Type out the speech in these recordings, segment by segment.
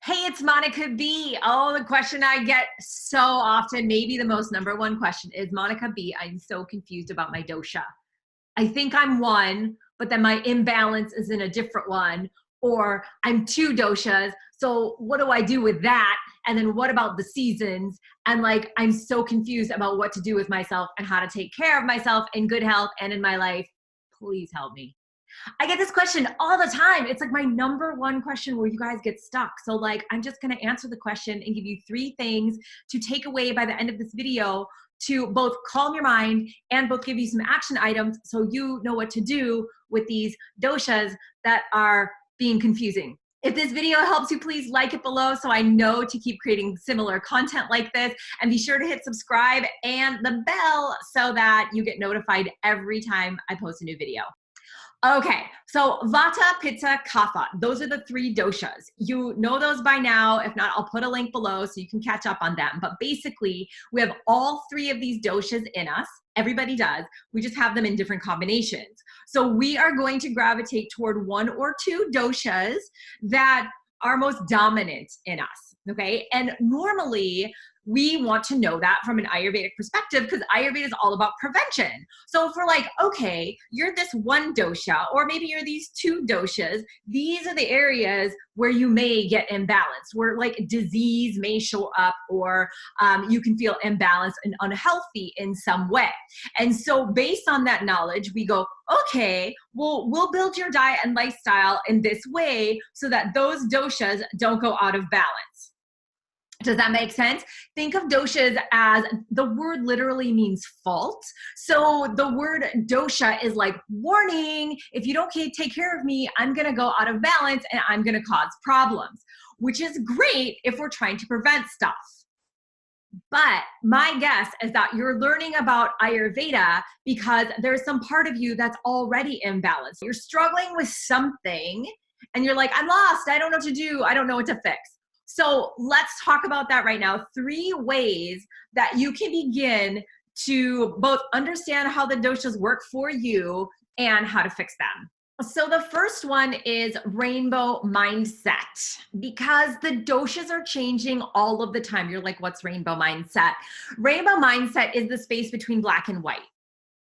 Hey, it's Monica B. Oh, the question I get so often, maybe the most number one question is, Monica B, I'm so confused about my dosha. I think I'm one, but then my imbalance is in a different one, or I'm two doshas. So what do I do with that? And then what about the seasons? And like, I'm so confused about what to do with myself and how to take care of myself in good health and in my life. Please help me. I get this question all the time. It's like my number one question where you guys get stuck. So like, I'm just going to answer the question and give you 3 things to take away by the end of this video to both calm your mind and both give you some action items so you know what to do with these doshas that are being confusing. If this video helps you, please like it below so I know to keep creating similar content like this, and be sure to hit subscribe and the bell so that you get notified every time I post a new video. Okay, so Vata, Pitta, Kapha. Those are the 3 doshas. You know those by now. If not, I'll put a link below so you can catch up on them. But basically, we have all 3 of these doshas in us. Everybody does. We just have them in different combinations. So we are going to gravitate toward 1 or 2 doshas that are most dominant in us, okay? And normally, we want to know that from an Ayurvedic perspective because Ayurveda is all about prevention. So if we're like, okay, you're this 1 dosha, or maybe you're these 2 doshas, these are the areas where you may get imbalanced, where like disease may show up, or you can feel imbalanced and unhealthy in some way. And so based on that knowledge, we go, okay, well, we'll build your diet and lifestyle in this way so that those doshas don't go out of balance. Does that make sense? Think of doshas as, the word literally means fault. So the word dosha is like, warning, if you don't take care of me, I'm gonna go out of balance and I'm gonna cause problems, which is great if we're trying to prevent stuff. But my guess is that you're learning about Ayurveda because there's some part of you that's already imbalanced. You're struggling with something and you're like, I'm lost, I don't know what to do, I don't know what to fix. So let's talk about that right now. 3 ways that you can begin to both understand how the doshas work for you and how to fix them. So the first one is rainbow mindset, because the doshas are changing all of the time. You're like, what's rainbow mindset? Rainbow mindset is the space between black and white.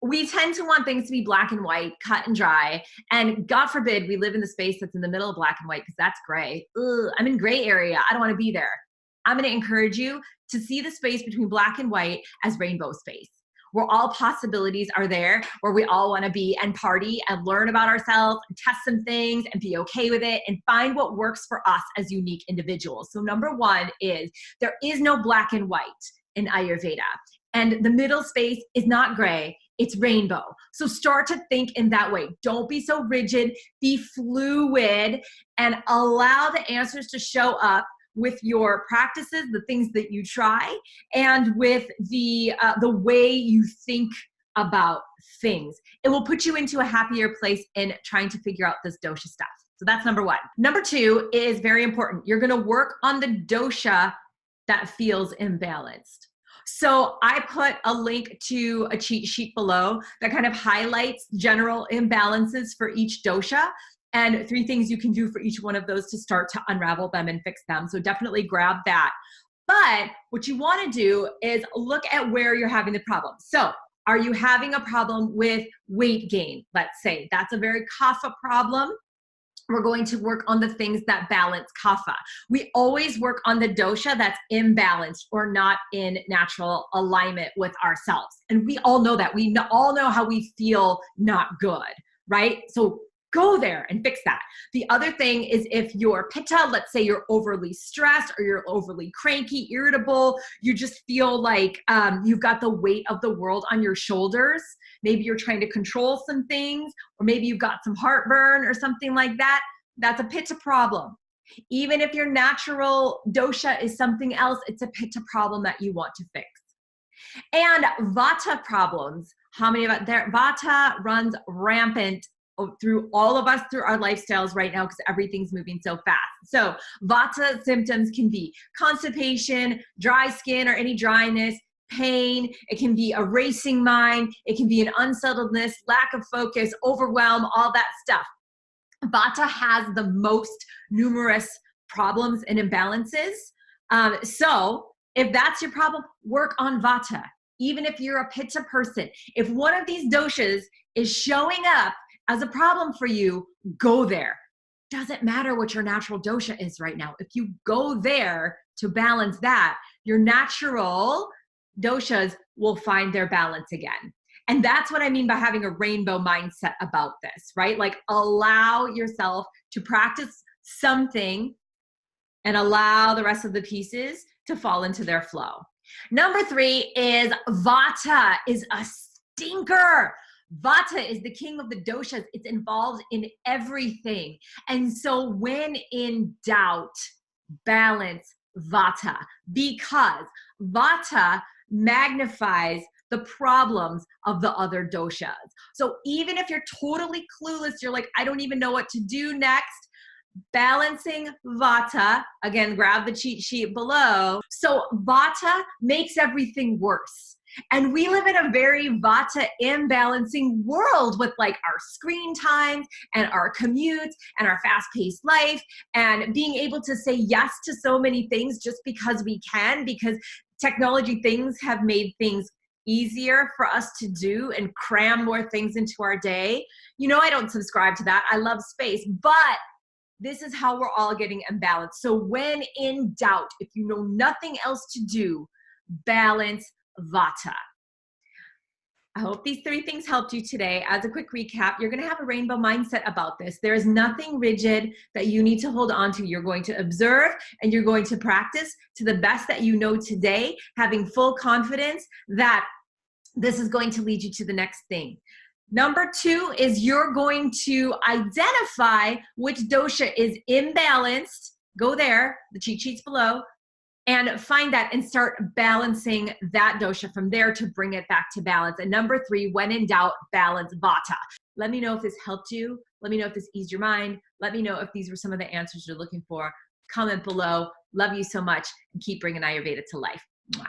We tend to want things to be black and white, cut and dry, and God forbid we live in the space that's in the middle of black and white because that's gray. Ugh, I'm in gray area. I don't want to be there. I'm going to encourage you to see the space between black and white as rainbow space, where all possibilities are there, where we all want to be and party and learn about ourselves and test some things and be okay with it and find what works for us as unique individuals. So number 1 is there is no black and white in Ayurveda. And the middle space is not gray, it's rainbow. So start to think in that way. Don't be so rigid, be fluid, and allow the answers to show up with your practices, the things that you try, and with the way you think about things. It will put you into a happier place in trying to figure out this dosha stuff. So that's number 1. Number 2 is very important. You're gonna work on the dosha that feels imbalanced. So I put a link to a cheat sheet below that kind of highlights general imbalances for each dosha and 3 things you can do for each one of those to start to unravel them and fix them. So definitely grab that. But what you want to do is look at where you're having the problem. So are you having a problem with weight gain? Let's say that's a very kapha problem. We're going to work on the things that balance kapha. We always work on the dosha that's imbalanced or not in natural alignment with ourselves. And we all know that. We all know how we feel not good, right? So go there and fix that. The other thing is if you're pitta, let's say you're overly stressed or you're overly cranky, irritable, you just feel like you've got the weight of the world on your shoulders. Maybe you're trying to control some things, or maybe you've got some heartburn or something like that. That's a pitta problem. Even if your natural dosha is something else, it's a pitta problem that you want to fix. And vata problems. How many of us there? Vata runs rampant through all of us, through our lifestyles right now, because everything's moving so fast. So Vata symptoms can be constipation, dry skin or any dryness, pain. It can be a racing mind. It can be an unsettledness, lack of focus, overwhelm, all that stuff. Vata has the most numerous problems and imbalances. So if that's your problem, work on Vata. Even if you're a Pitta person, if one of these doshas is showing up as a problem for you, go there. Doesn't matter what your natural dosha is right now. If you go there to balance that, your natural doshas will find their balance again. And that's what I mean by having a rainbow mindset about this, right? Like allow yourself to practice something and allow the rest of the pieces to fall into their flow. Number 3 is Vata is a stinker. Vata is the king of the doshas. It's involved in everything. And so when in doubt, balance Vata, because Vata magnifies the problems of the other doshas. So even if you're totally clueless, you're like, I don't even know what to do next, balancing Vata, again, grab the cheat sheet below. So Vata makes everything worse. And we live in a very Vata imbalancing world with like our screen times and our commutes and our fast-paced life and being able to say yes to so many things just because we can, because technology things have made things easier for us to do and cram more things into our day. You know, I don't subscribe to that. I love space, but this is how we're all getting imbalanced. So when in doubt, if you know nothing else to do, balance Vata. I hope these 3 things helped you today. As a quick recap, you're going to have a rainbow mindset about this. There is nothing rigid that you need to hold on to. You're going to observe and you're going to practice to the best that you know today, having full confidence that this is going to lead you to the next thing. Number 2 is you're going to identify which dosha is imbalanced. Go there, the cheat sheet's below, and find that and start balancing that dosha from there to bring it back to balance. And number 3, when in doubt, balance Vata. Let me know if this helped you. Let me know if this eased your mind. Let me know if these were some of the answers you're looking for. Comment below. Love you so much and keep bringing Ayurveda to life. Mwah.